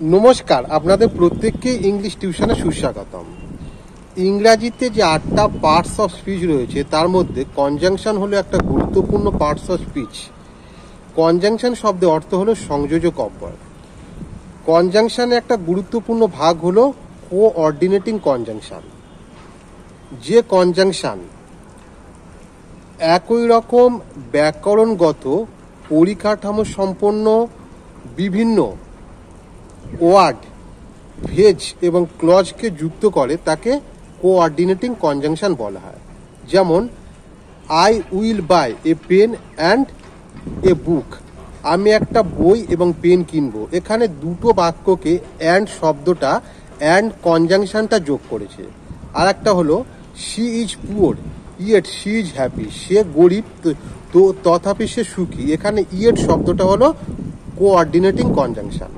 নমস্কার, আপনাদের প্রত্যেককে ইংলিশ টিউশনে সুস্বাগতম। ইংরাজিতে যে 8টা পার্টস অফ স্পিচ রয়েছে তার মধ্যে কনজাংশন হলো একটা গুরুত্বপূর্ণ পার্টস অফ স্পিচ। কনজাংশন শব্দের অর্থ হলো সংযোজক অব্যয়। কনজাংশনে একটা গুরুত্বপূর্ণ ভাগ হলো কোঅর্ডিনেটিং কনজাংশন। যে কনজাংশন একই রকম ব্যাকরণগত পরিকাঠামো সম্পন্ন বিভিন্ন ওয়ার্ড, ফ্রেজ এবং ক্লজকে যুক্ত করে তাকে কোঅর্ডিনেটিং কনজাংশন বলা হয়। যেমন I will buy a pen and a book, আমি একটা বই এবং পেন কিনবো। এখানে দুটো বাক্যকে অ্যান্ড শব্দটা অ্যান্ড কনজাংশনটা যোগ করেছে। আর একটা হলো she is poor yet she is happy, সে গরিব তো তথাপি সে সুখী। এখানে ইয়েট শব্দটা হলো কোঅর্ডিনেটিং কনজাংশন।